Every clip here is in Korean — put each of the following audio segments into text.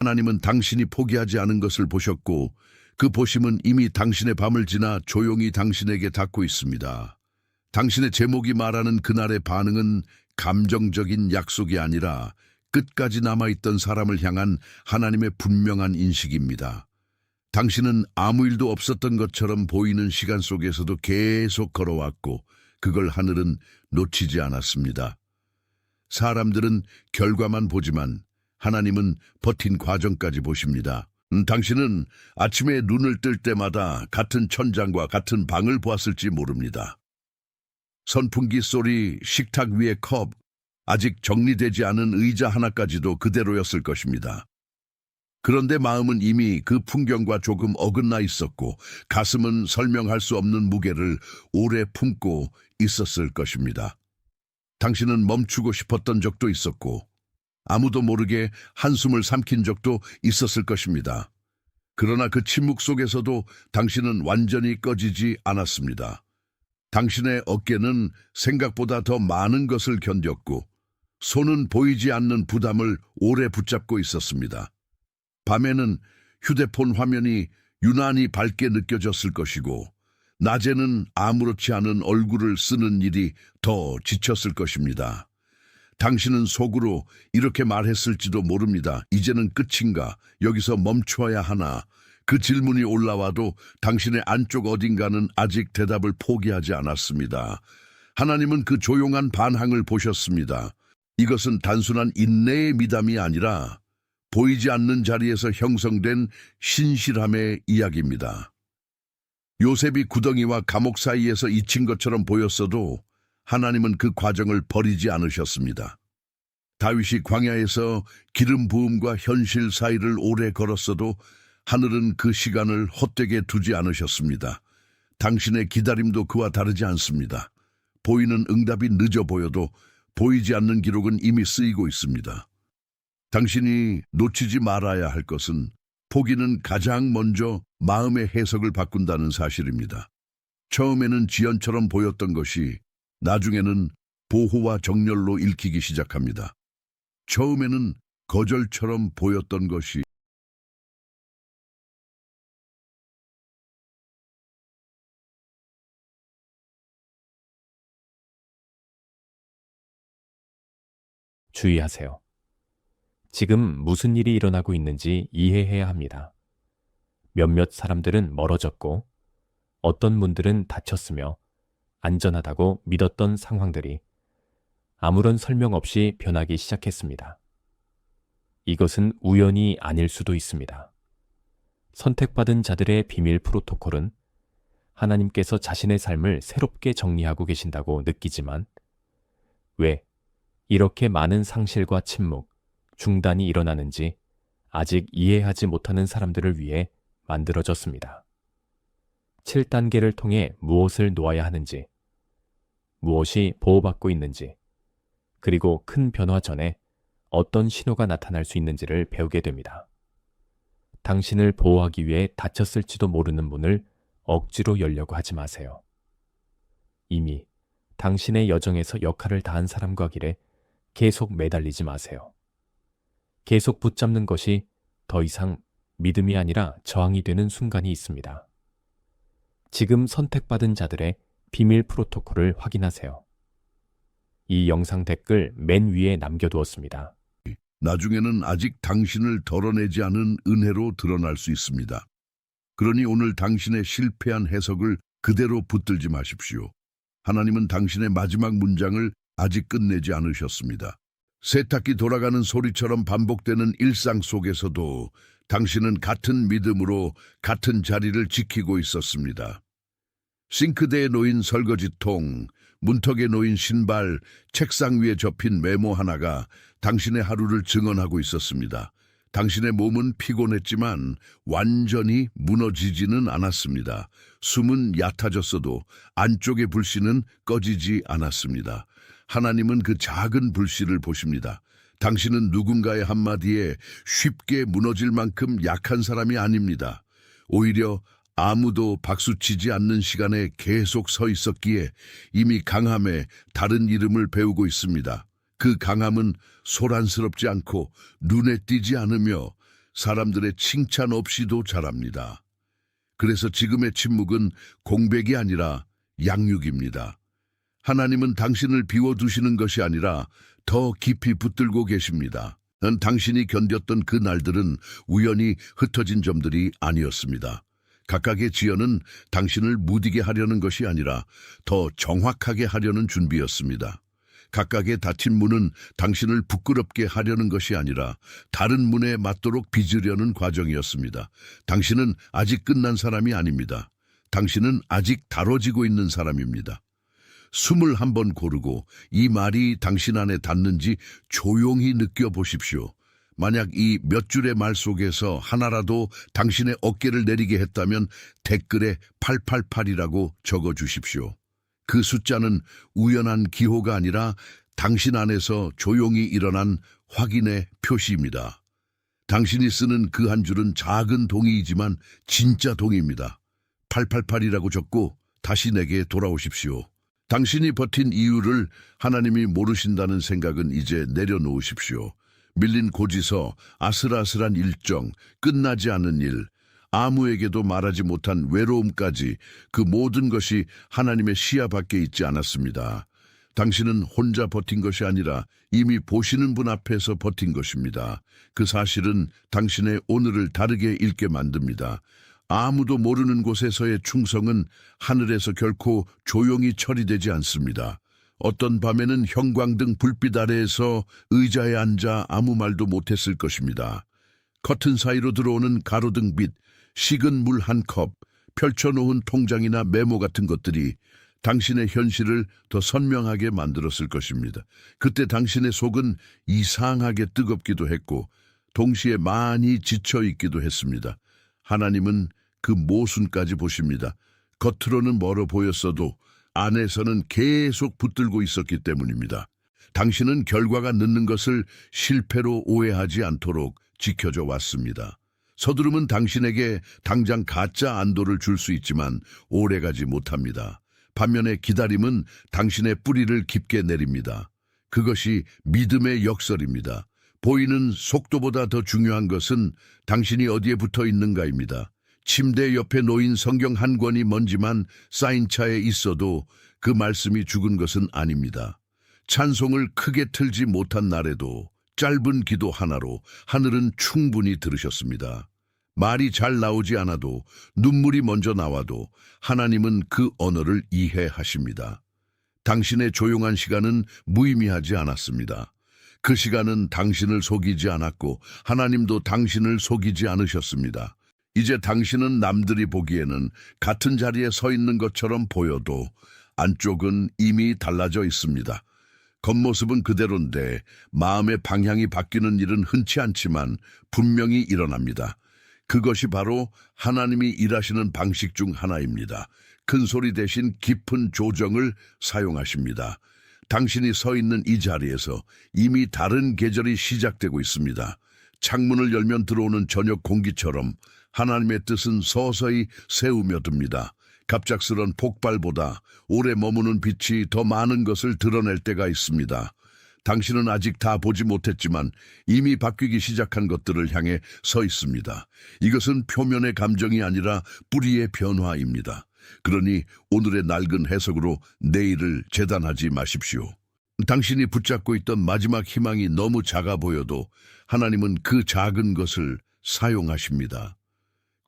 하나님은 당신이 포기하지 않은 것을 보셨고 그 보심은 이미 당신의 밤을 지나 조용히 당신에게 닿고 있습니다. 당신의 제목이 말하는 그날의 반응은 감정적인 약속이 아니라 끝까지 남아있던 사람을 향한 하나님의 분명한 인식입니다. 당신은 아무 일도 없었던 것처럼 보이는 시간 속에서도 계속 걸어왔고 그걸 하늘은 놓치지 않았습니다. 사람들은 결과만 보지만 하나님은 버틴 과정까지 보십니다. 당신은 아침에 눈을 뜰 때마다 같은 천장과 같은 방을 보았을지 모릅니다. 선풍기 소리, 식탁 위의 컵, 아직 정리되지 않은 의자 하나까지도 그대로였을 것입니다. 그런데 마음은 이미 그 풍경과 조금 어긋나 있었고 가슴은 설명할 수 없는 무게를 오래 품고 있었을 것입니다. 당신은 멈추고 싶었던 적도 있었고 아무도 모르게 한숨을 삼킨 적도 있었을 것입니다. 그러나 그 침묵 속에서도 당신은 완전히 꺼지지 않았습니다. 당신의 어깨는 생각보다 더 많은 것을 견뎠고 손은 보이지 않는 부담을 오래 붙잡고 있었습니다. 밤에는 휴대폰 화면이 유난히 밝게 느껴졌을 것이고 낮에는 아무렇지 않은 얼굴을 쓰는 일이 더 지쳤을 것입니다. 당신은 속으로 이렇게 말했을지도 모릅니다. 이제는 끝인가? 여기서 멈추어야 하나? 그 질문이 올라와도 당신의 안쪽 어딘가는 아직 대답을 포기하지 않았습니다. 하나님은 그 조용한 반항을 보셨습니다. 이것은 단순한 인내의 미담이 아니라 보이지 않는 자리에서 형성된 신실함의 이야기입니다. 요셉이 구덩이와 감옥 사이에서 잊힌 것처럼 보였어도 하나님은 그 과정을 버리지 않으셨습니다. 다윗이 광야에서 기름 부음과 현실 사이를 오래 걸었어도 하늘은 그 시간을 헛되게 두지 않으셨습니다. 당신의 기다림도 그와 다르지 않습니다. 보이는 응답이 늦어 보여도 보이지 않는 기록은 이미 쓰이고 있습니다. 당신이 놓치지 말아야 할 것은 포기는 가장 먼저 마음의 해석을 바꾼다는 사실입니다. 처음에는 지연처럼 보였던 것이 나중에는 보호와 정렬로 읽히기 시작합니다. 처음에는 거절처럼 보였던 것이 주의하세요. 지금 무슨 일이 일어나고 있는지 이해해야 합니다. 몇몇 사람들은 멀어졌고 어떤 분들은 다쳤으며 안전하다고 믿었던 상황들이 아무런 설명 없이 변하기 시작했습니다. 이것은 우연이 아닐 수도 있습니다. 선택받은 자들의 비밀 프로토콜은 하나님께서 자신의 삶을 새롭게 정리하고 계신다고 느끼지만 왜 이렇게 많은 상실과 침묵, 중단이 일어나는지 아직 이해하지 못하는 사람들을 위해 만들어졌습니다. 7단계를 통해 무엇을 놓아야 하는지, 무엇이 보호받고 있는지, 그리고 큰 변화 전에 어떤 신호가 나타날 수 있는지를 배우게 됩니다. 당신을 보호하기 위해 닫혔을지도 모르는 문을 억지로 열려고 하지 마세요. 이미 당신의 여정에서 역할을 다한 사람과 길에 계속 매달리지 마세요. 계속 붙잡는 것이 더 이상 믿음이 아니라 저항이 되는 순간이 있습니다. 지금 선택받은 자들의 비밀 프로토콜을 확인하세요. 이 영상 댓글 맨 위에 남겨두었습니다. 나중에는 아직 당신을 덜어내지 않은 은혜로 드러날 수 있습니다. 그러니 오늘 당신의 실패한 해석을 그대로 붙들지 마십시오. 하나님은 당신의 마지막 문장을 아직 끝내지 않으셨습니다. 세탁기 돌아가는 소리처럼 반복되는 일상 속에서도 당신은 같은 믿음으로 같은 자리를 지키고 있었습니다. 싱크대에 놓인 설거지통, 문턱에 놓인 신발, 책상 위에 접힌 메모 하나가 당신의 하루를 증언하고 있었습니다. 당신의 몸은 피곤했지만 완전히 무너지지는 않았습니다. 숨은 얕아졌어도 안쪽의 불씨는 꺼지지 않았습니다. 하나님은 그 작은 불씨를 보십니다. 당신은 누군가의 한마디에 쉽게 무너질 만큼 약한 사람이 아닙니다. 오히려 아무도 박수치지 않는 시간에 계속 서 있었기에 이미 강함의 다른 이름을 배우고 있습니다. 그 강함은 소란스럽지 않고 눈에 띄지 않으며 사람들의 칭찬 없이도 잘합니다. 그래서 지금의 침묵은 공백이 아니라 양육입니다. 하나님은 당신을 비워두시는 것이 아니라 더 깊이 붙들고 계십니다. 당신이 견뎠던 그 날들은 우연히 흩어진 점들이 아니었습니다. 각각의 지연은 당신을 무디게 하려는 것이 아니라 더 정확하게 하려는 준비였습니다. 각각의 닫힌 문은 당신을 부끄럽게 하려는 것이 아니라 다른 문에 맞도록 빚으려는 과정이었습니다. 당신은 아직 끝난 사람이 아닙니다. 당신은 아직 다뤄지고 있는 사람입니다. 21번 고르고 이 말이 당신 안에 닿는지 조용히 느껴보십시오. 만약 이 몇 줄의 말 속에서 하나라도 당신의 어깨를 내리게 했다면 댓글에 888이라고 적어주십시오. 그 숫자는 우연한 기호가 아니라 당신 안에서 조용히 일어난 확인의 표시입니다. 당신이 쓰는 그 한 줄은 작은 동의이지만 진짜 동의입니다. 888이라고 적고 다시 내게 돌아오십시오. 당신이 버틴 이유를 하나님이 모르신다는 생각은 이제 내려놓으십시오. 밀린 고지서, 아슬아슬한 일정, 끝나지 않은 일, 아무에게도 말하지 못한 외로움까지 그 모든 것이 하나님의 시야 밖에 있지 않았습니다. 당신은 혼자 버틴 것이 아니라 이미 보시는 분 앞에서 버틴 것입니다. 그 사실은 당신의 오늘을 다르게 읽게 만듭니다. 아무도 모르는 곳에서의 충성은 하늘에서 결코 조용히 처리되지 않습니다. 어떤 밤에는 형광등 불빛 아래에서 의자에 앉아 아무 말도 못했을 것입니다. 커튼 사이로 들어오는 가로등빛, 식은 물 한 컵, 펼쳐놓은 통장이나 메모 같은 것들이 당신의 현실을 더 선명하게 만들었을 것입니다. 그때 당신의 속은 이상하게 뜨겁기도 했고 동시에 많이 지쳐있기도 했습니다. 하나님은 그 모순까지 보십니다. 겉으로는 멀어 보였어도 안에서는 계속 붙들고 있었기 때문입니다. 당신은 결과가 늦는 것을 실패로 오해하지 않도록 지켜줘 왔습니다. 서두름은 당신에게 당장 가짜 안도를 줄 수 있지만 오래가지 못합니다. 반면에 기다림은 당신의 뿌리를 깊게 내립니다. 그것이 믿음의 역설입니다. 보이는 속도보다 더 중요한 것은 당신이 어디에 붙어 있는가입니다. 침대 옆에 놓인 성경 한 권이 먼지만 쌓인 차에 있어도 그 말씀이 죽은 것은 아닙니다. 찬송을 크게 틀지 못한 날에도 짧은 기도 하나로 하늘은 충분히 들으셨습니다. 말이 잘 나오지 않아도 눈물이 먼저 나와도 하나님은 그 언어를 이해하십니다. 당신의 조용한 시간은 무의미하지 않았습니다. 그 시간은 당신을 속이지 않았고 하나님도 당신을 속이지 않으셨습니다. 이제 당신은 남들이 보기에는 같은 자리에 서 있는 것처럼 보여도 안쪽은 이미 달라져 있습니다. 겉모습은 그대로인데 마음의 방향이 바뀌는 일은 흔치 않지만 분명히 일어납니다. 그것이 바로 하나님이 일하시는 방식 중 하나입니다. 큰 소리 대신 깊은 조정을 사용하십니다. 당신이 서 있는 이 자리에서 이미 다른 계절이 시작되고 있습니다. 창문을 열면 들어오는 저녁 공기처럼 하나님의 뜻은 서서히 새우며듭니다. 갑작스런 폭발보다 오래 머무는 빛이 더 많은 것을 드러낼 때가 있습니다. 당신은 아직 다 보지 못했지만 이미 바뀌기 시작한 것들을 향해 서 있습니다. 이것은 표면의 감정이 아니라 뿌리의 변화입니다. 그러니 오늘의 낡은 해석으로 내일을 재단하지 마십시오. 당신이 붙잡고 있던 마지막 희망이 너무 작아 보여도 하나님은 그 작은 것을 사용하십니다.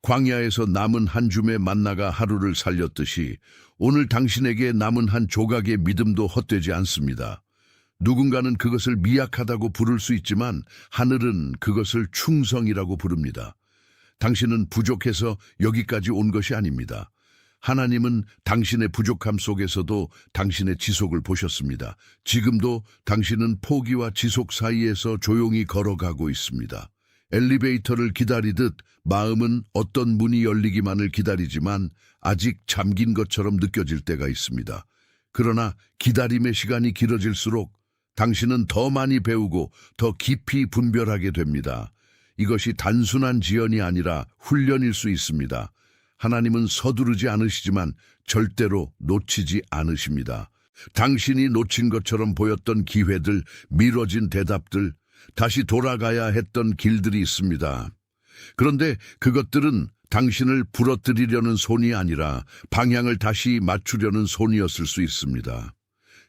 광야에서 남은 한 줌의 만나가 하루를 살렸듯이 오늘 당신에게 남은 한 조각의 믿음도 헛되지 않습니다. 누군가는 그것을 미약하다고 부를 수 있지만 하늘은 그것을 충성이라고 부릅니다. 당신은 부족해서 여기까지 온 것이 아닙니다. 하나님은 당신의 부족함 속에서도 당신의 지속을 보셨습니다. 지금도 당신은 포기와 지속 사이에서 조용히 걸어가고 있습니다. 엘리베이터를 기다리듯 마음은 어떤 문이 열리기만을 기다리지만 아직 잠긴 것처럼 느껴질 때가 있습니다. 그러나 기다림의 시간이 길어질수록 당신은 더 많이 배우고 더 깊이 분별하게 됩니다. 이것이 단순한 지연이 아니라 훈련일 수 있습니다. 하나님은 서두르지 않으시지만 절대로 놓치지 않으십니다. 당신이 놓친 것처럼 보였던 기회들, 미뤄진 대답들, 다시 돌아가야 했던 길들이 있습니다. 그런데 그것들은 당신을 부러뜨리려는 손이 아니라 방향을 다시 맞추려는 손이었을 수 있습니다.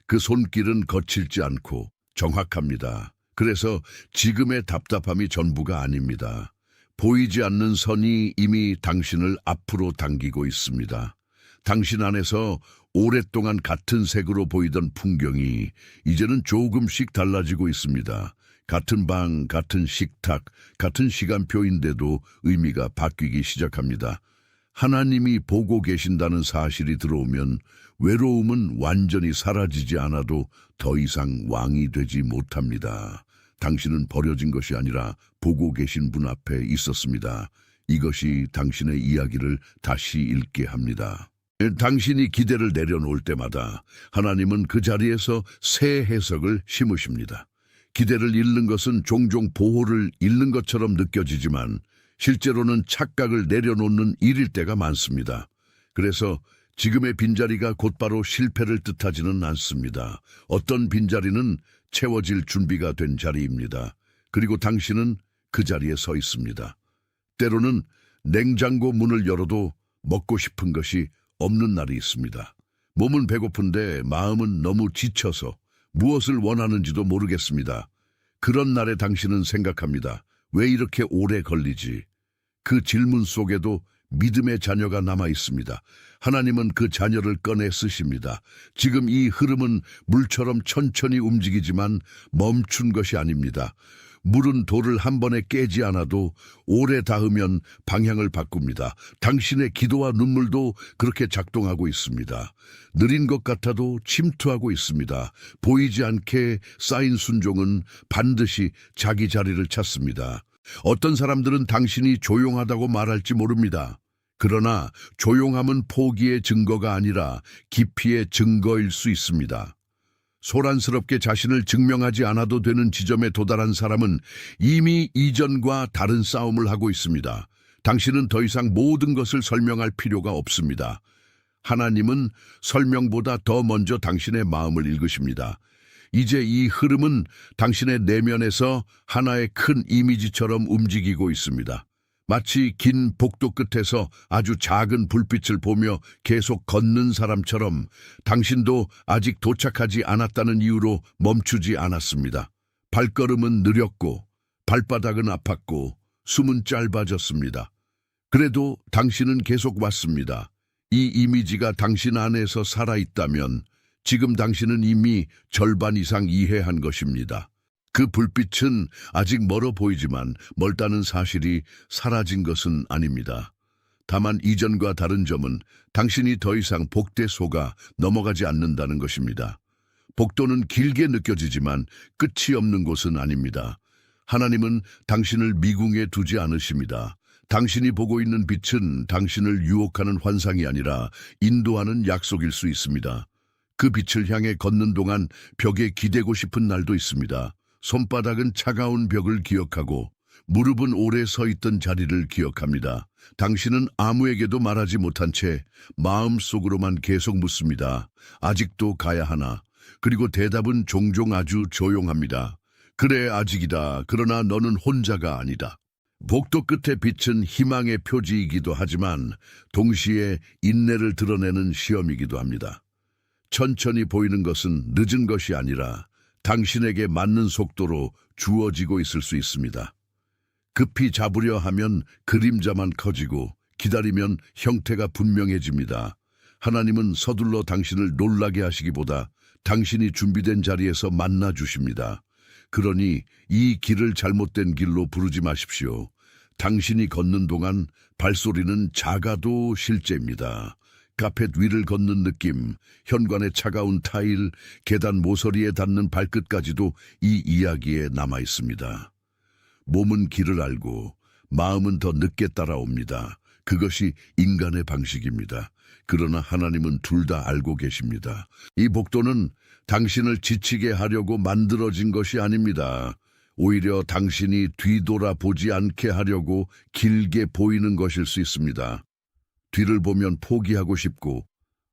그 손길은 거칠지 않고 정확합니다. 그래서 지금의 답답함이 전부가 아닙니다. 보이지 않는 선이 이미 당신을 앞으로 당기고 있습니다. 당신 안에서 오랫동안 같은 색으로 보이던 풍경이 이제는 조금씩 달라지고 있습니다. 같은 방, 같은 식탁, 같은 시간표인데도 의미가 바뀌기 시작합니다. 하나님이 보고 계신다는 사실이 들어오면 외로움은 완전히 사라지지 않아도 더 이상 왕이 되지 못합니다. 당신은 버려진 것이 아니라 보고 계신 분 앞에 있었습니다. 이것이 당신의 이야기를 다시 읽게 합니다. 당신이 기대를 내려놓을 때마다 하나님은 그 자리에서 새 해석을 심으십니다. 기대를 잃는 것은 종종 보호를 잃는 것처럼 느껴지지만 실제로는 착각을 내려놓는 일일 때가 많습니다. 그래서 지금의 빈자리가 곧바로 실패를 뜻하지는 않습니다. 어떤 빈자리는 채워질 준비가 된 자리입니다. 그리고 당신은 그 자리에 서 있습니다. 때로는 냉장고 문을 열어도 먹고 싶은 것이 없는 날이 있습니다. 몸은 배고픈데 마음은 너무 지쳐서 무엇을 원하는지도 모르겠습니다. 그런 날에 당신은 생각합니다. 왜 이렇게 오래 걸리지? 그 질문 속에도 믿음의 자녀가 남아 있습니다. 하나님은 그 자녀를 꺼내 쓰십니다. 지금 이 흐름은 물처럼 천천히 움직이지만 멈춘 것이 아닙니다. 물은 돌을 한 번에 깨지 않아도 오래 닿으면 방향을 바꿉니다. 당신의 기도와 눈물도 그렇게 작동하고 있습니다. 느린 것 같아도 침투하고 있습니다. 보이지 않게 쌓인 순종은 반드시 자기 자리를 찾습니다. 어떤 사람들은 당신이 조용하다고 말할지 모릅니다. 그러나 조용함은 포기의 증거가 아니라 깊이의 증거일 수 있습니다. 소란스럽게 자신을 증명하지 않아도 되는 지점에 도달한 사람은 이미 이전과 다른 싸움을 하고 있습니다. 당신은 더 이상 모든 것을 설명할 필요가 없습니다. 하나님은 설명보다 더 먼저 당신의 마음을 읽으십니다. 이제 이 흐름은 당신의 내면에서 하나의 큰 이미지처럼 움직이고 있습니다. 마치 긴 복도 끝에서 아주 작은 불빛을 보며 계속 걷는 사람처럼 당신도 아직 도착하지 않았다는 이유로 멈추지 않았습니다. 발걸음은 느렸고 발바닥은 아팠고 숨은 짧아졌습니다. 그래도 당신은 계속 왔습니다. 이 이미지가 당신 안에서 살아있다면 지금 당신은 이미 절반 이상 이해한 것입니다. 그 불빛은 아직 멀어 보이지만 멀다는 사실이 사라진 것은 아닙니다. 다만 이전과 다른 점은 당신이 더 이상 복대 속아 넘어가지 않는다는 것입니다. 복도는 길게 느껴지지만 끝이 없는 곳은 아닙니다. 하나님은 당신을 미궁에 두지 않으십니다. 당신이 보고 있는 빛은 당신을 유혹하는 환상이 아니라 인도하는 약속일 수 있습니다. 그 빛을 향해 걷는 동안 벽에 기대고 싶은 날도 있습니다. 손바닥은 차가운 벽을 기억하고 무릎은 오래 서 있던 자리를 기억합니다. 당신은 아무에게도 말하지 못한 채 마음속으로만 계속 묻습니다. 아직도 가야 하나? 그리고 대답은 종종 아주 조용합니다. 그래, 아직이다. 그러나 너는 혼자가 아니다. 복도 끝의 빛은 희망의 표지이기도 하지만 동시에 인내를 드러내는 시험이기도 합니다. 천천히 보이는 것은 늦은 것이 아니라 당신에게 맞는 속도로 주어지고 있을 수 있습니다. 급히 잡으려 하면 그림자만 커지고 기다리면 형태가 분명해집니다. 하나님은 서둘러 당신을 놀라게 하시기보다 당신이 준비된 자리에서 만나 주십니다. 그러니 이 길을 잘못된 길로 부르지 마십시오. 당신이 걷는 동안 발소리는 작아도 실제입니다. 카펫 위를 걷는 느낌, 현관의 차가운 타일, 계단 모서리에 닿는 발끝까지도 이 이야기에 남아 있습니다. 몸은 길을 알고 마음은 더 늦게 따라옵니다. 그것이 인간의 방식입니다. 그러나 하나님은 둘 다 알고 계십니다. 이 복도는 당신을 지치게 하려고 만들어진 것이 아닙니다. 오히려 당신이 뒤돌아보지 않게 하려고 길게 보이는 것일 수 있습니다. 뒤를 보면 포기하고 싶고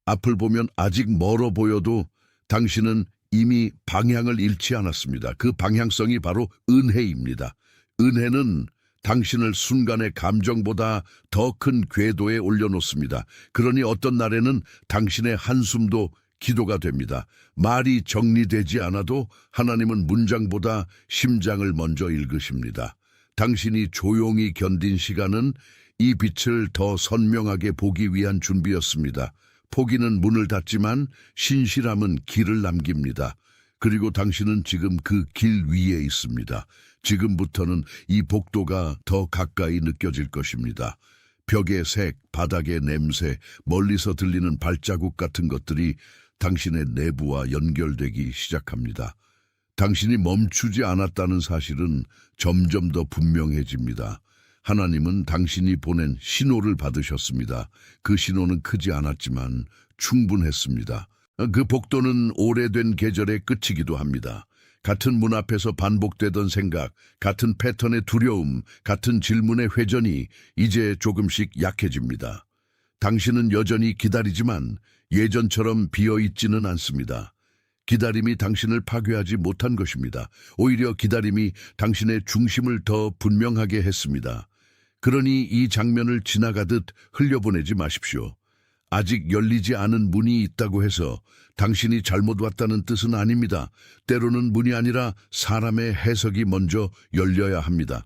앞을 보면 아직 멀어 보여도 당신은 이미 방향을 잃지 않았습니다. 그 방향성이 바로 은혜입니다. 은혜는 당신을 순간의 감정보다 더 큰 궤도에 올려놓습니다. 그러니 어떤 날에는 당신의 한숨도 기도가 됩니다. 말이 정리되지 않아도 하나님은 문장보다 심장을 먼저 읽으십니다. 당신이 조용히 견딘 시간은 이 빛을 더 선명하게 보기 위한 준비였습니다. 포기는 문을 닫지만 신실함은 길을 남깁니다. 그리고 당신은 지금 그 길 위에 있습니다. 지금부터는 이 복도가 더 가까이 느껴질 것입니다. 벽의 색, 바닥의 냄새, 멀리서 들리는 발자국 같은 것들이 당신의 내부와 연결되기 시작합니다. 당신이 멈추지 않았다는 사실은 점점 더 분명해집니다. 하나님은 당신이 보낸 신호를 받으셨습니다. 그 신호는 크지 않았지만 충분했습니다. 그 복도는 오래된 계절의 끝이기도 합니다. 같은 문 앞에서 반복되던 생각, 같은 패턴의 두려움, 같은 질문의 회전이 이제 조금씩 약해집니다. 당신은 여전히 기다리지만 예전처럼 비어있지는 않습니다. 기다림이 당신을 파괴하지 못한 것입니다. 오히려 기다림이 당신의 중심을 더 분명하게 했습니다. 그러니 이 장면을 지나가듯 흘려보내지 마십시오. 아직 열리지 않은 문이 있다고 해서 당신이 잘못 왔다는 뜻은 아닙니다. 때로는 문이 아니라 사람의 해석이 먼저 열려야 합니다.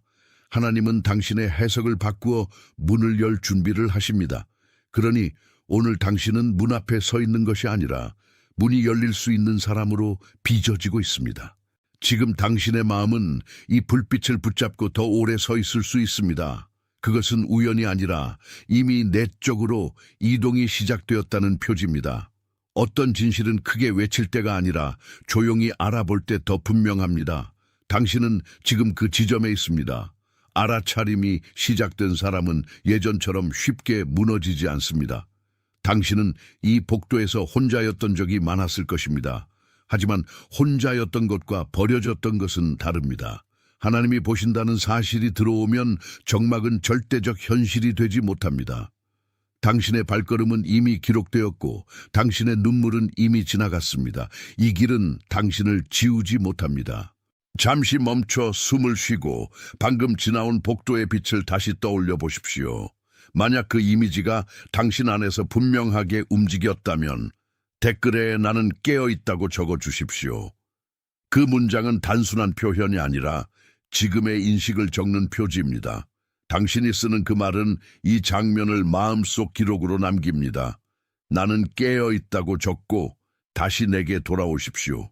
하나님은 당신의 해석을 바꾸어 문을 열 준비를 하십니다. 그러니 오늘 당신은 문 앞에 서 있는 것이 아니라 문이 열릴 수 있는 사람으로 빚어지고 있습니다. 지금 당신의 마음은 이 불빛을 붙잡고 더 오래 서 있을 수 있습니다. 그것은 우연이 아니라 이미 내적으로 이동이 시작되었다는 표지입니다. 어떤 진실은 크게 외칠 때가 아니라 조용히 알아볼 때 더 분명합니다. 당신은 지금 그 지점에 있습니다. 알아차림이 시작된 사람은 예전처럼 쉽게 무너지지 않습니다. 당신은 이 복도에서 혼자였던 적이 많았을 것입니다. 하지만 혼자였던 것과 버려졌던 것은 다릅니다. 하나님이 보신다는 사실이 들어오면 정막은 절대적 현실이 되지 못합니다. 당신의 발걸음은 이미 기록되었고 당신의 눈물은 이미 지나갔습니다. 이 길은 당신을 지우지 못합니다. 잠시 멈춰 숨을 쉬고 방금 지나온 복도의 빛을 다시 떠올려 보십시오. 만약 그 이미지가 당신 안에서 분명하게 움직였다면 댓글에 나는 깨어있다고 적어주십시오. 그 문장은 단순한 표현이 아니라 지금의 인식을 적는 표지입니다. 당신이 쓰는 그 말은 이 장면을 마음속 기록으로 남깁니다. 나는 깨어있다고 적고 다시 내게 돌아오십시오.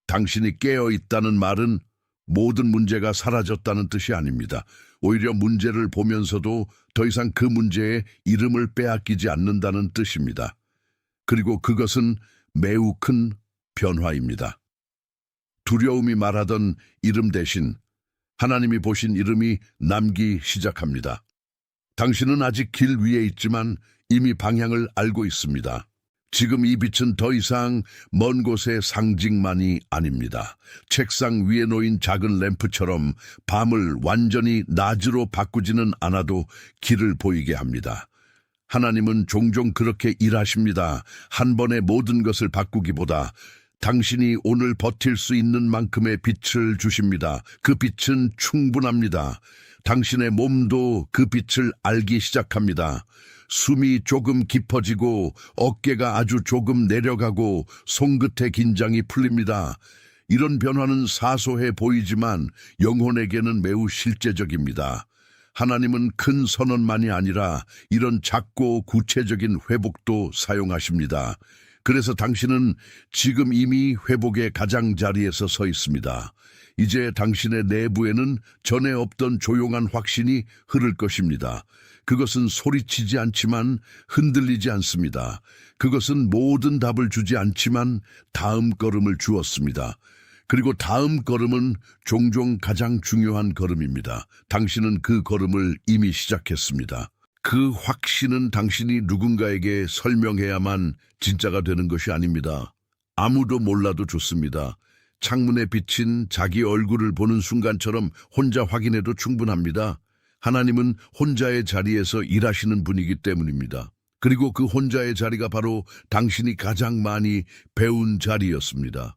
당신이 깨어있다는 말은 모든 문제가 사라졌다는 뜻이 아닙니다. 오히려 문제를 보면서도 더 이상 그 문제에 이름을 빼앗기지 않는다는 뜻입니다. 그리고 그것은 매우 큰 변화입니다. 두려움이 말하던 이름 대신 하나님이 보신 이름이 남기 시작합니다. 당신은 아직 길 위에 있지만 이미 방향을 알고 있습니다. 지금 이 빛은 더 이상 먼 곳의 상징만이 아닙니다. 책상 위에 놓인 작은 램프처럼 밤을 완전히 낮으로 바꾸지는 않아도 길을 보이게 합니다. 하나님은 종종 그렇게 일하십니다. 한 번에 모든 것을 바꾸기보다 당신이 오늘 버틸 수 있는 만큼의 빛을 주십니다. 그 빛은 충분합니다. 당신의 몸도 그 빛을 알기 시작합니다. 숨이 조금 깊어지고 어깨가 아주 조금 내려가고 손끝의 긴장이 풀립니다. 이런 변화는 사소해 보이지만 영혼에게는 매우 실제적입니다. 하나님은 큰 선언만이 아니라 이런 작고 구체적인 회복도 사용하십니다. 그래서 당신은 지금 이미 회복의 가장자리에서 서 있습니다. 이제 당신의 내부에는 전에 없던 조용한 확신이 흐를 것입니다. 그것은 소리치지 않지만 흔들리지 않습니다. 그것은 모든 답을 주지 않지만 다음 걸음을 주었습니다. 그리고 다음 걸음은 종종 가장 중요한 걸음입니다. 당신은 그 걸음을 이미 시작했습니다. 그 확신은 당신이 누군가에게 설명해야만 진짜가 되는 것이 아닙니다. 아무도 몰라도 좋습니다. 창문에 비친 자기 얼굴을 보는 순간처럼 혼자 확인해도 충분합니다. 하나님은 혼자의 자리에서 일하시는 분이기 때문입니다. 그리고 그 혼자의 자리가 바로 당신이 가장 많이 배운 자리였습니다.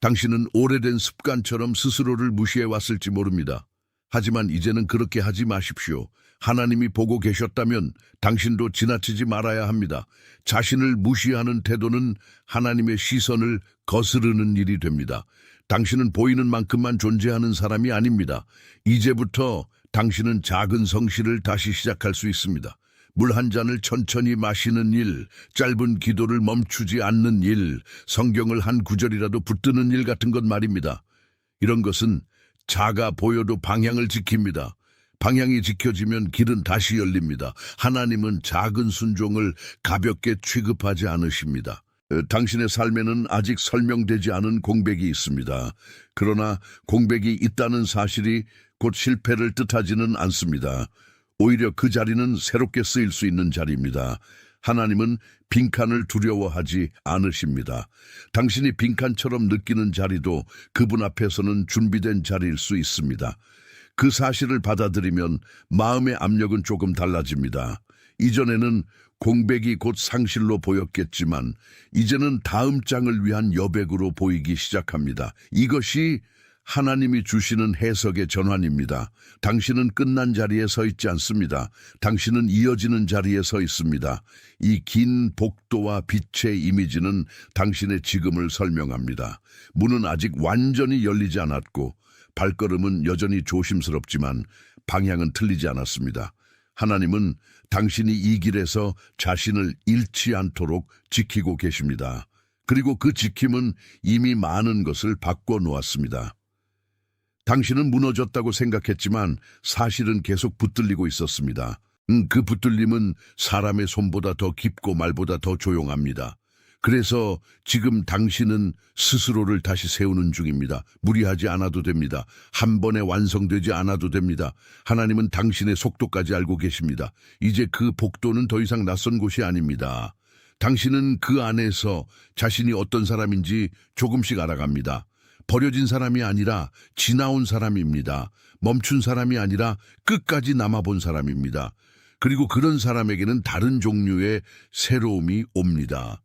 당신은 오래된 습관처럼 스스로를 무시해왔을지 모릅니다. 하지만 이제는 그렇게 하지 마십시오. 하나님이 보고 계셨다면 당신도 지나치지 말아야 합니다. 자신을 무시하는 태도는 하나님의 시선을 거스르는 일이 됩니다. 당신은 보이는 만큼만 존재하는 사람이 아닙니다. 이제부터 당신은 작은 성실을 다시 시작할 수 있습니다. 물 한 잔을 천천히 마시는 일, 짧은 기도를 멈추지 않는 일, 성경을 한 구절이라도 붙드는 일 같은 것 말입니다. 이런 것은 작아 보여도 방향을 지킵니다. 방향이 지켜지면 길은 다시 열립니다. 하나님은 작은 순종을 가볍게 취급하지 않으십니다. 당신의 삶에는 아직 설명되지 않은 공백이 있습니다. 그러나 공백이 있다는 사실이 곧 실패를 뜻하지는 않습니다. 오히려 그 자리는 새롭게 쓰일 수 있는 자리입니다. 하나님은 빈칸을 두려워하지 않으십니다. 당신이 빈칸처럼 느끼는 자리도 그분 앞에서는 준비된 자리일 수 있습니다. 그 사실을 받아들이면 마음의 압력은 조금 달라집니다. 이전에는 공백이 곧 상실로 보였겠지만 이제는 다음 장을 위한 여백으로 보이기 시작합니다. 이것이 하나님이 주시는 해석의 전환입니다. 당신은 끝난 자리에 서 있지 않습니다. 당신은 이어지는 자리에 서 있습니다. 이 긴 복도와 빛의 이미지는 당신의 지금을 설명합니다. 문은 아직 완전히 열리지 않았고 발걸음은 여전히 조심스럽지만 방향은 틀리지 않았습니다. 하나님은 당신이 이 길에서 자신을 잃지 않도록 지키고 계십니다. 그리고 그 지킴은 이미 많은 것을 바꿔놓았습니다. 당신은 무너졌다고 생각했지만 사실은 계속 붙들리고 있었습니다. 그 붙들림은 사람의 손보다 더 깊고 말보다 더 조용합니다. 그래서 지금 당신은 스스로를 다시 세우는 중입니다. 무리하지 않아도 됩니다. 한 번에 완성되지 않아도 됩니다. 하나님은 당신의 속도까지 알고 계십니다. 이제 그 복도는 더 이상 낯선 곳이 아닙니다. 당신은 그 안에서 자신이 어떤 사람인지 조금씩 알아갑니다. 버려진 사람이 아니라 지나온 사람입니다. 멈춘 사람이 아니라 끝까지 남아본 사람입니다. 그리고 그런 사람에게는 다른 종류의 새로움이 옵니다.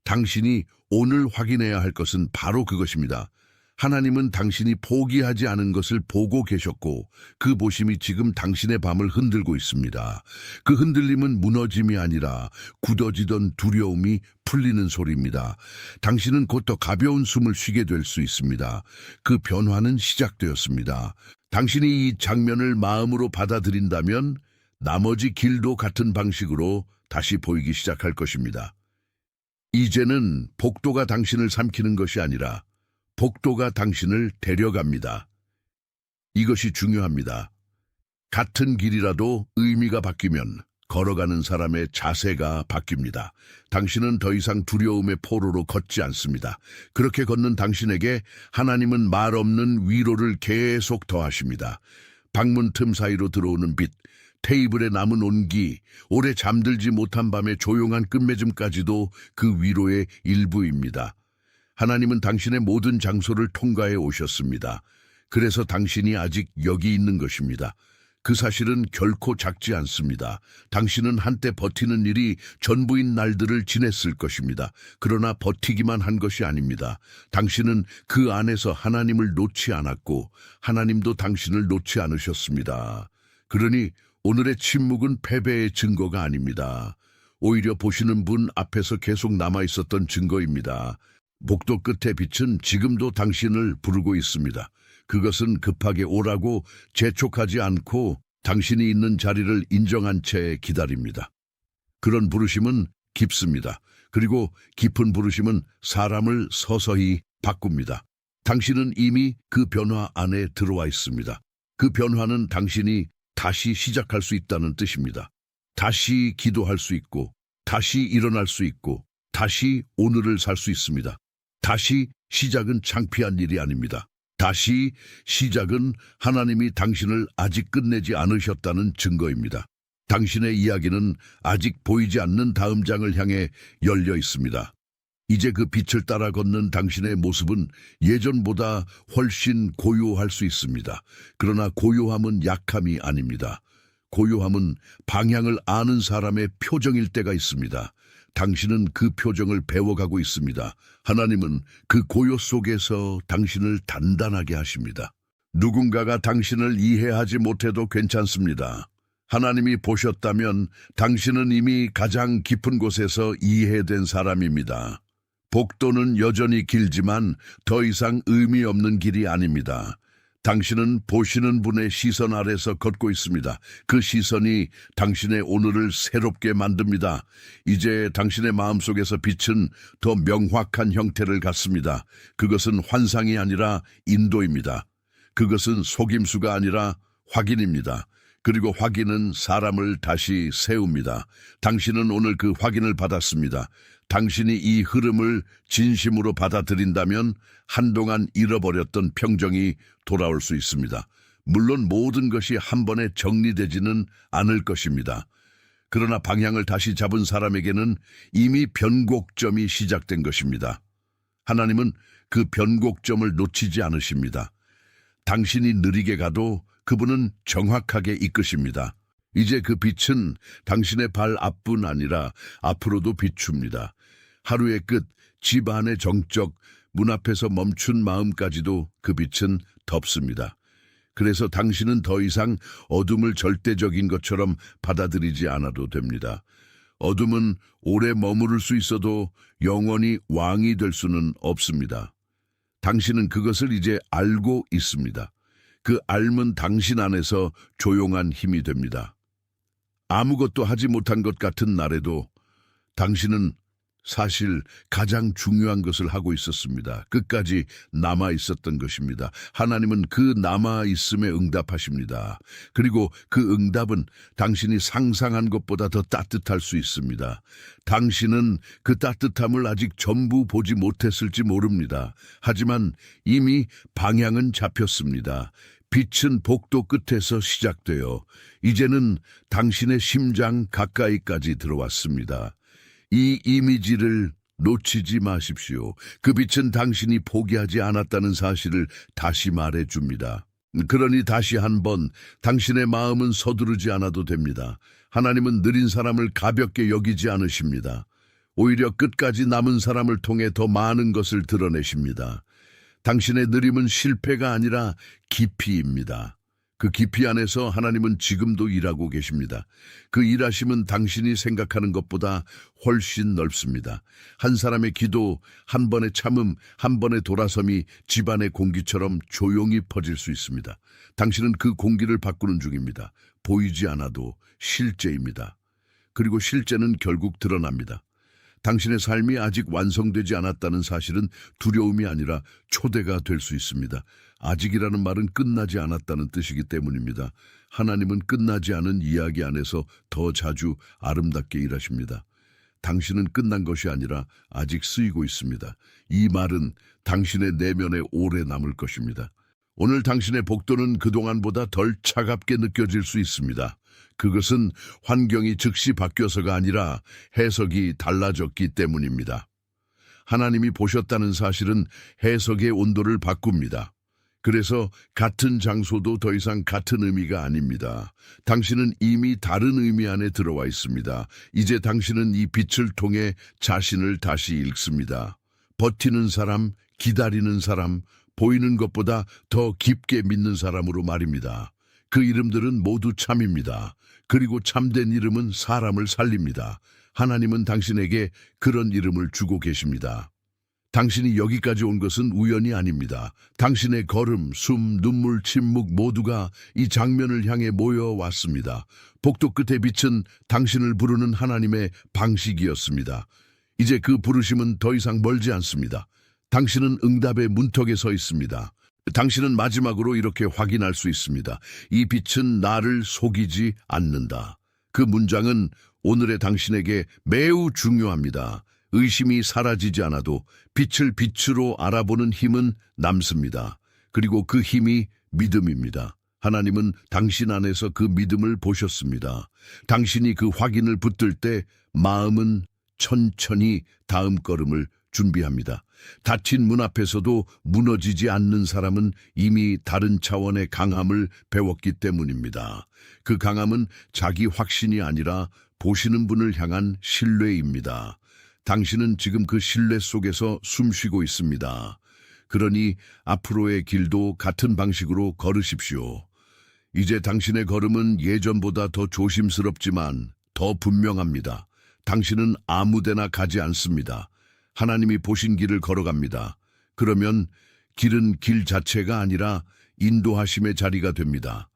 당신이 오늘 확인해야 할 것은 바로 그것입니다. 하나님은 당신이 포기하지 않은 것을 보고 계셨고 그 보심이 지금 당신의 밤을 흔들고 있습니다. 그 흔들림은 무너짐이 아니라 굳어지던 두려움이 풀리는 소리입니다. 당신은 곧 더 가벼운 숨을 쉬게 될 수 있습니다. 그 변화는 시작되었습니다. 당신이 이 장면을 마음으로 받아들인다면 나머지 길도 같은 방식으로 다시 보이기 시작할 것입니다. 이제는 복도가 당신을 삼키는 것이 아니라 복도가 당신을 데려갑니다. 이것이 중요합니다. 같은 길이라도 의미가 바뀌면 걸어가는 사람의 자세가 바뀝니다. 당신은 더 이상 두려움의 포로로 걷지 않습니다. 그렇게 걷는 당신에게 하나님은 말 없는 위로를 계속 더하십니다. 방문 틈 사이로 들어오는 빛, 테이블에 남은 온기, 오래 잠들지 못한 밤의 조용한 끝맺음까지도 그 위로의 일부입니다. 하나님은 당신의 모든 장소를 통과해 오셨습니다. 그래서 당신이 아직 여기 있는 것입니다. 그 사실은 결코 작지 않습니다. 당신은 한때 버티는 일이 전부인 날들을 지냈을 것입니다. 그러나 버티기만 한 것이 아닙니다. 당신은 그 안에서 하나님을 놓지 않았고 하나님도 당신을 놓지 않으셨습니다. 그러니 오늘의 침묵은 패배의 증거가 아닙니다. 오히려 보시는 분 앞에서 계속 남아있었던 증거입니다. 복도 끝의 빛은 지금도 당신을 부르고 있습니다. 그것은 급하게 오라고 재촉하지 않고 당신이 있는 자리를 인정한 채 기다립니다. 그런 부르심은 깊습니다. 그리고 깊은 부르심은 사람을 서서히 바꿉니다. 당신은 이미 그 변화 안에 들어와 있습니다. 그 변화는 당신이 다시 시작할 수 있다는 뜻입니다. 다시 기도할 수 있고, 다시 일어날 수 있고, 다시 오늘을 살 수 있습니다. 다시 시작은 창피한 일이 아닙니다. 다시 시작은 하나님이 당신을 아직 끝내지 않으셨다는 증거입니다. 당신의 이야기는 아직 보이지 않는 다음 장을 향해 열려 있습니다. 이제 그 빛을 따라 걷는 당신의 모습은 예전보다 훨씬 고요할 수 있습니다. 그러나 고요함은 약함이 아닙니다. 고요함은 방향을 아는 사람의 표정일 때가 있습니다. 당신은 그 표정을 배워가고 있습니다. 하나님은 그 고요 속에서 당신을 단단하게 하십니다. 누군가가 당신을 이해하지 못해도 괜찮습니다. 하나님이 보셨다면 당신은 이미 가장 깊은 곳에서 이해된 사람입니다. 복도는 여전히 길지만 더 이상 의미 없는 길이 아닙니다. 당신은 보시는 분의 시선 아래서 걷고 있습니다. 그 시선이 당신의 오늘을 새롭게 만듭니다. 이제 당신의 마음속에서 빛은 더 명확한 형태를 갖습니다. 그것은 환상이 아니라 인도입니다. 그것은 속임수가 아니라 확인입니다. 그리고 확인은 사람을 다시 세웁니다. 당신은 오늘 그 확인을 받았습니다. 당신이 이 흐름을 진심으로 받아들인다면 한동안 잃어버렸던 평정이 돌아올 수 있습니다. 물론 모든 것이 한 번에 정리되지는 않을 것입니다. 그러나 방향을 다시 잡은 사람에게는 이미 변곡점이 시작된 것입니다. 하나님은 그 변곡점을 놓치지 않으십니다. 당신이 느리게 가도 그분은 정확하게 이끄십니다. 이제 그 빛은 당신의 발 앞뿐 아니라 앞으로도 비춥니다. 하루의 끝, 집 안의 정적, 문 앞에서 멈춘 마음까지도 그 빛은 덮습니다. 그래서 당신은 더 이상 어둠을 절대적인 것처럼 받아들이지 않아도 됩니다. 어둠은 오래 머무를 수 있어도 영원히 왕이 될 수는 없습니다. 당신은 그것을 이제 알고 있습니다. 그 알면 당신 안에서 조용한 힘이 됩니다. 아무것도 하지 못한 것 같은 날에도 당신은 사실 가장 중요한 것을 하고 있었습니다. 끝까지 남아 있었던 것입니다. 하나님은 그 남아 있음에 응답하십니다. 그리고 그 응답은 당신이 상상한 것보다 더 따뜻할 수 있습니다. 당신은 그 따뜻함을 아직 전부 보지 못했을지 모릅니다. 하지만 이미 방향은 잡혔습니다. 빛은 복도 끝에서 시작되어 이제는 당신의 심장 가까이까지 들어왔습니다. 이 이미지를 놓치지 마십시오. 그 빛은 당신이 포기하지 않았다는 사실을 다시 말해줍니다. 그러니 다시 한번 당신의 마음은 서두르지 않아도 됩니다. 하나님은 느린 사람을 가볍게 여기지 않으십니다. 오히려 끝까지 남은 사람을 통해 더 많은 것을 드러내십니다. 당신의 느림은 실패가 아니라 깊이입니다. 그 깊이 안에서 하나님은 지금도 일하고 계십니다. 그 일하심은 당신이 생각하는 것보다 훨씬 넓습니다. 한 사람의 기도, 한 번의 참음, 한 번의 돌아섬이 집안의 공기처럼 조용히 퍼질 수 있습니다. 당신은 그 공기를 바꾸는 중입니다. 보이지 않아도 실제입니다. 그리고 실제는 결국 드러납니다. 당신의 삶이 아직 완성되지 않았다는 사실은 두려움이 아니라 초대가 될 수 있습니다. 아직이라는 말은 끝나지 않았다는 뜻이기 때문입니다. 하나님은 끝나지 않은 이야기 안에서 더 자주 아름답게 일하십니다. 당신은 끝난 것이 아니라 아직 쓰이고 있습니다. 이 말은 당신의 내면에 오래 남을 것입니다. 오늘 당신의 복도는 그동안보다 덜 차갑게 느껴질 수 있습니다. 그것은 환경이 즉시 바뀌어서가 아니라 해석이 달라졌기 때문입니다. 하나님이 보셨다는 사실은 해석의 온도를 바꿉니다. 그래서 같은 장소도 더 이상 같은 의미가 아닙니다. 당신은 이미 다른 의미 안에 들어와 있습니다. 이제 당신은 이 빛을 통해 자신을 다시 읽습니다. 버티는 사람, 기다리는 사람, 보이는 것보다 더 깊게 믿는 사람으로 말입니다. 그 이름들은 모두 참입니다. 그리고 참된 이름은 사람을 살립니다. 하나님은 당신에게 그런 이름을 주고 계십니다. 당신이 여기까지 온 것은 우연이 아닙니다. 당신의 걸음, 숨, 눈물, 침묵 모두가 이 장면을 향해 모여왔습니다. 복도 끝의 빛은 당신을 부르는 하나님의 방식이었습니다. 이제 그 부르심은 더 이상 멀지 않습니다. 당신은 응답의 문턱에 서 있습니다. 당신은 마지막으로 이렇게 확인할 수 있습니다. 이 빛은 나를 속이지 않는다. 그 문장은 오늘의 당신에게 매우 중요합니다. 의심이 사라지지 않아도 빛을 빛으로 알아보는 힘은 남습니다. 그리고 그 힘이 믿음입니다. 하나님은 당신 안에서 그 믿음을 보셨습니다. 당신이 그 확인을 붙들 때 마음은 천천히 다음 걸음을 준비합니다. 닫힌 문 앞에서도 무너지지 않는 사람은 이미 다른 차원의 강함을 배웠기 때문입니다. 그 강함은 자기 확신이 아니라 보시는 분을 향한 신뢰입니다. 당신은 지금 그 신뢰 속에서 숨쉬고 있습니다. 그러니 앞으로의 길도 같은 방식으로 걸으십시오. 이제 당신의 걸음은 예전보다 더 조심스럽지만 더 분명합니다. 당신은 아무데나 가지 않습니다. 하나님이 보신 길을 걸어갑니다. 그러면 길은 길 자체가 아니라 인도하심의 자리가 됩니다.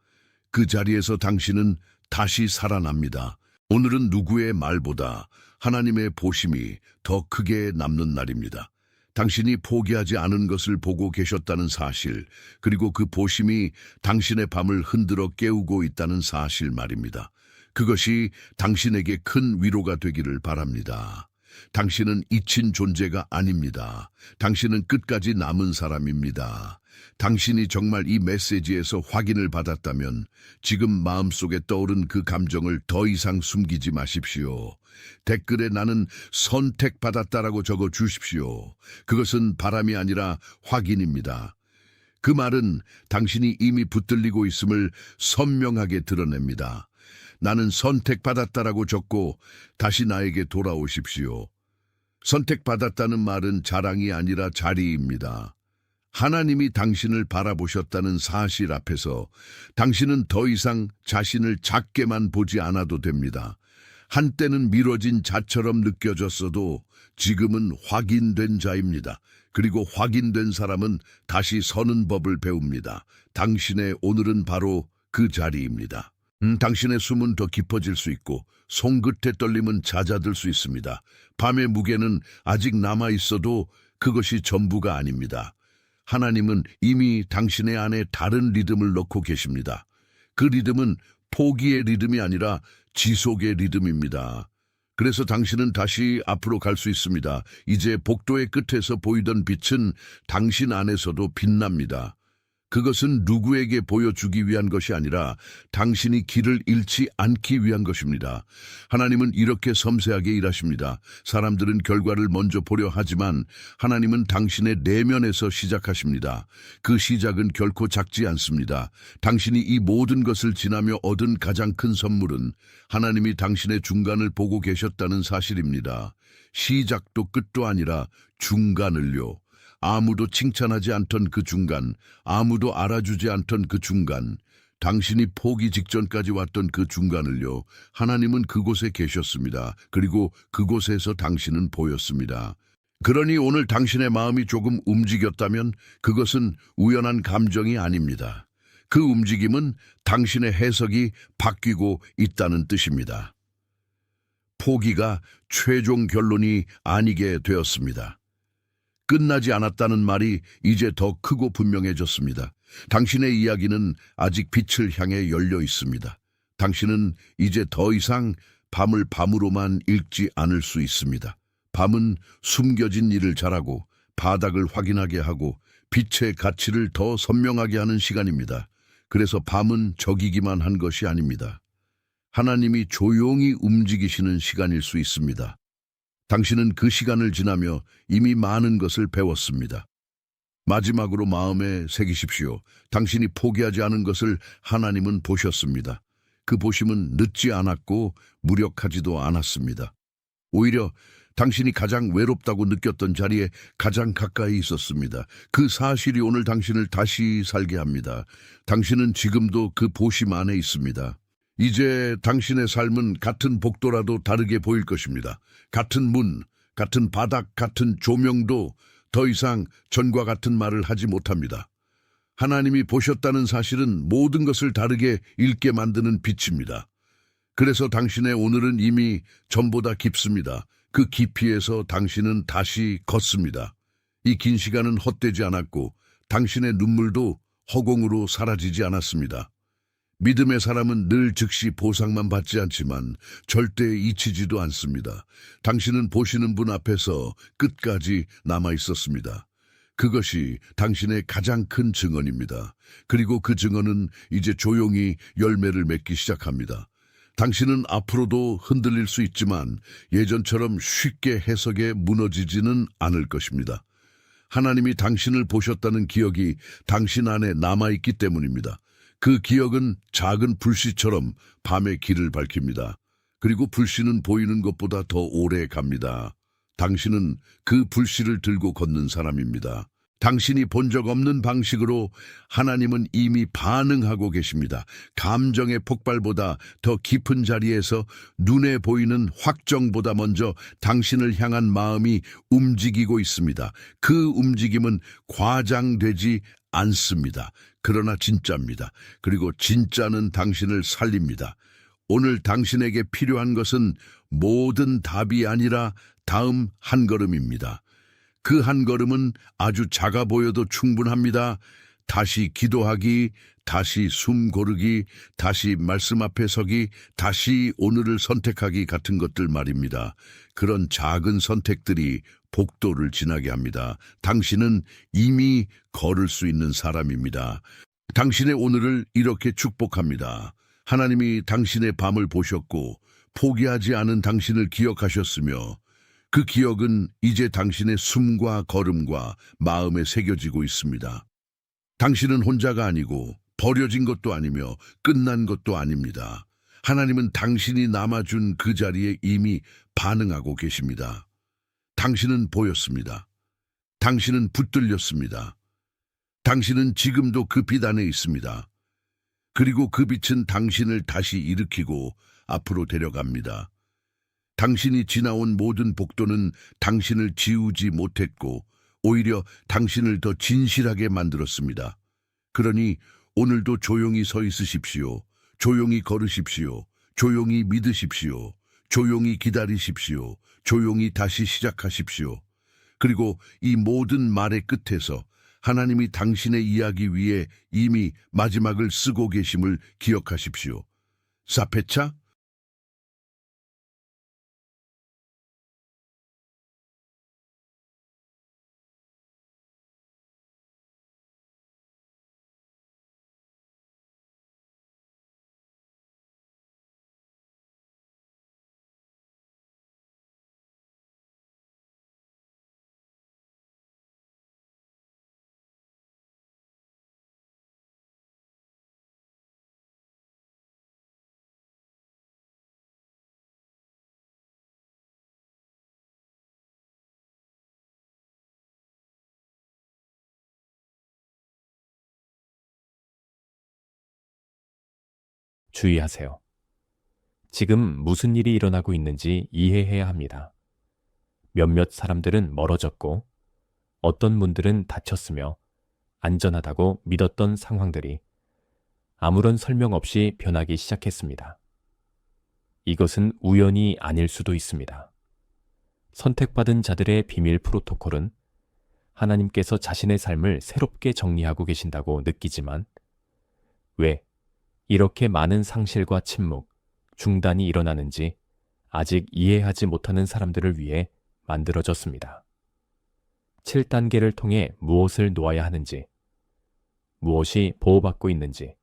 그 자리에서 당신은 다시 살아납니다. 오늘은 누구의 말보다 하나님의 보심이 더 크게 남는 날입니다. 당신이 포기하지 않은 것을 보고 계셨다는 사실, 그리고 그 보심이 당신의 밤을 흔들어 깨우고 있다는 사실 말입니다. 그것이 당신에게 큰 위로가 되기를 바랍니다. 당신은 잊힌 존재가 아닙니다. 당신은 끝까지 남은 사람입니다. 당신이 정말 이 메시지에서 확인을 받았다면 지금 마음속에 떠오른 그 감정을 더 이상 숨기지 마십시오. 댓글에 나는 선택받았다라고 적어 주십시오. 그것은 바람이 아니라 확인입니다. 그 말은 당신이 이미 붙들리고 있음을 선명하게 드러냅니다. 나는 선택받았다라고 적고 다시 나에게 돌아오십시오. 선택받았다는 말은 자랑이 아니라 자리입니다. 하나님이 당신을 바라보셨다는 사실 앞에서 당신은 더 이상 자신을 작게만 보지 않아도 됩니다. 한때는 미뤄진 자처럼 느껴졌어도 지금은 확인된 자입니다. 그리고 확인된 사람은 다시 서는 법을 배웁니다. 당신의 오늘은 바로 그 자리입니다. 당신의 숨은 더 깊어질 수 있고 손끝의 떨림은 잦아들 수 있습니다. 밤의 무게는 아직 남아있어도 그것이 전부가 아닙니다. 하나님은 이미 당신의 안에 다른 리듬을 넣고 계십니다. 그 리듬은 포기의 리듬이 아니라 지속의 리듬입니다. 그래서 당신은 다시 앞으로 갈 수 있습니다. 이제 복도의 끝에서 보이던 빛은 당신 안에서도 빛납니다. 그것은 누구에게 보여주기 위한 것이 아니라 당신이 길을 잃지 않기 위한 것입니다. 하나님은 이렇게 섬세하게 일하십니다. 사람들은 결과를 먼저 보려 하지만 하나님은 당신의 내면에서 시작하십니다. 그 시작은 결코 작지 않습니다. 당신이 이 모든 것을 지나며 얻은 가장 큰 선물은 하나님이 당신의 중간을 보고 계셨다는 사실입니다. 시작도 끝도 아니라 중간을요. 아무도 칭찬하지 않던 그 중간, 아무도 알아주지 않던 그 중간, 당신이 포기 직전까지 왔던 그 중간을요. 하나님은 그곳에 계셨습니다. 그리고 그곳에서 당신은 보였습니다. 그러니 오늘 당신의 마음이 조금 움직였다면 그것은 우연한 감정이 아닙니다. 그 움직임은 당신의 해석이 바뀌고 있다는 뜻입니다. 포기가 최종 결론이 아니게 되었습니다. 끝나지 않았다는 말이 이제 더 크고 분명해졌습니다. 당신의 이야기는 아직 빛을 향해 열려 있습니다. 당신은 이제 더 이상 밤을 밤으로만 읽지 않을 수 있습니다. 밤은 숨겨진 일을 잘하고 바닥을 확인하게 하고 빛의 가치를 더 선명하게 하는 시간입니다. 그래서 밤은 적이기만 한 것이 아닙니다. 하나님이 조용히 움직이시는 시간일 수 있습니다. 당신은 그 시간을 지나며 이미 많은 것을 배웠습니다. 마지막으로 마음에 새기십시오. 당신이 포기하지 않은 것을 하나님은 보셨습니다. 그 보심은 늦지 않았고 무력하지도 않았습니다. 오히려 당신이 가장 외롭다고 느꼈던 자리에 가장 가까이 있었습니다. 그 사실이 오늘 당신을 다시 살게 합니다. 당신은 지금도 그 보심 안에 있습니다. 이제 당신의 삶은 같은 복도라도 다르게 보일 것입니다. 같은 문, 같은 바닥, 같은 조명도 더 이상 전과 같은 말을 하지 못합니다. 하나님이 보셨다는 사실은 모든 것을 다르게 읽게 만드는 빛입니다. 그래서 당신의 오늘은 이미 전보다 깊습니다. 그 깊이에서 당신은 다시 걷습니다. 이 긴 시간은 헛되지 않았고 당신의 눈물도 허공으로 사라지지 않았습니다. 믿음의 사람은 늘 즉시 보상만 받지 않지만 절대 잊히지도 않습니다. 당신은 보시는 분 앞에서 끝까지 남아 있었습니다. 그것이 당신의 가장 큰 증언입니다. 그리고 그 증언은 이제 조용히 열매를 맺기 시작합니다. 당신은 앞으로도 흔들릴 수 있지만 예전처럼 쉽게 해석에 무너지지는 않을 것입니다. 하나님이 당신을 보셨다는 기억이 당신 안에 남아있기 때문입니다. 그 기억은 작은 불씨처럼 밤의 길을 밝힙니다. 그리고 불씨는 보이는 것보다 더 오래 갑니다. 당신은 그 불씨를 들고 걷는 사람입니다. 당신이 본 적 없는 방식으로 하나님은 이미 반응하고 계십니다. 감정의 폭발보다 더 깊은 자리에서 눈에 보이는 확정보다 먼저 당신을 향한 마음이 움직이고 있습니다. 그 움직임은 과장되지 않습니다. 그러나 진짜입니다. 그리고 진짜는 당신을 살립니다. 오늘 당신에게 필요한 것은 모든 답이 아니라 다음 한 걸음입니다. 그 한 걸음은 아주 작아 보여도 충분합니다. 다시 기도하기, 다시 숨 고르기, 다시 말씀 앞에 서기, 다시 오늘을 선택하기 같은 것들 말입니다. 그런 작은 선택들이 복도를 지나게 합니다. 당신은 이미 걸을 수 있는 사람입니다. 당신의 오늘을 이렇게 축복합니다. 하나님이 당신의 밤을 보셨고 포기하지 않은 당신을 기억하셨으며 그 기억은 이제 당신의 숨과 걸음과 마음에 새겨지고 있습니다. 당신은 혼자가 아니고 버려진 것도 아니며 끝난 것도 아닙니다. 하나님은 당신이 남아준 그 자리에 이미 반응하고 계십니다. 당신은 보였습니다. 당신은 붙들렸습니다. 당신은 지금도 그 빛 안에 있습니다. 그리고 그 빛은 당신을 다시 일으키고 앞으로 데려갑니다. 당신이 지나온 모든 복도는 당신을 지우지 못했고 오히려 당신을 더 진실하게 만들었습니다. 그러니 오늘도 조용히 서 있으십시오. 조용히 걸으십시오. 조용히 믿으십시오. 조용히 기다리십시오. 조용히 다시 시작하십시오. 그리고 이 모든 말의 끝에서 하나님이 당신의 이야기 위에 이미 마지막을 쓰고 계심을 기억하십시오. 사페차? 주의하세요. 지금 무슨 일이 일어나고 있는지 이해해야 합니다. 몇몇 사람들은 멀어졌고 어떤 분들은 다쳤으며 안전하다고 믿었던 상황들이 아무런 설명 없이 변하기 시작했습니다. 이것은 우연이 아닐 수도 있습니다. 선택받은 자들의 비밀 프로토콜은 하나님께서 자신의 삶을 새롭게 정리하고 계신다고 느끼지만 왜 이렇게 많은 상실과 침묵, 중단이 일어나는지 아직 이해하지 못하는 사람들을 위해 만들어졌습니다. 7단계를 통해 무엇을 놓아야 하는지, 무엇이 보호받고 있는지,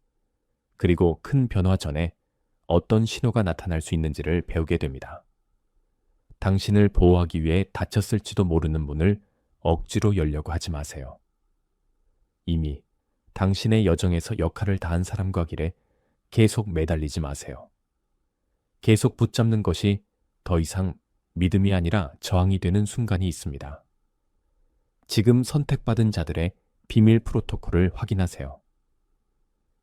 그리고 큰 변화 전에 어떤 신호가 나타날 수 있는지를 배우게 됩니다. 당신을 보호하기 위해 닫혔을지도 모르는 문을 억지로 열려고 하지 마세요. 이미 당신의 여정에서 역할을 다한 사람과 길에 계속 매달리지 마세요. 계속 붙잡는 것이 더 이상 믿음이 아니라 저항이 되는 순간이 있습니다. 지금 선택받은 자들의 비밀 프로토콜을 확인하세요.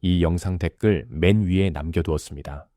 이 영상 댓글 맨 위에 남겨두었습니다.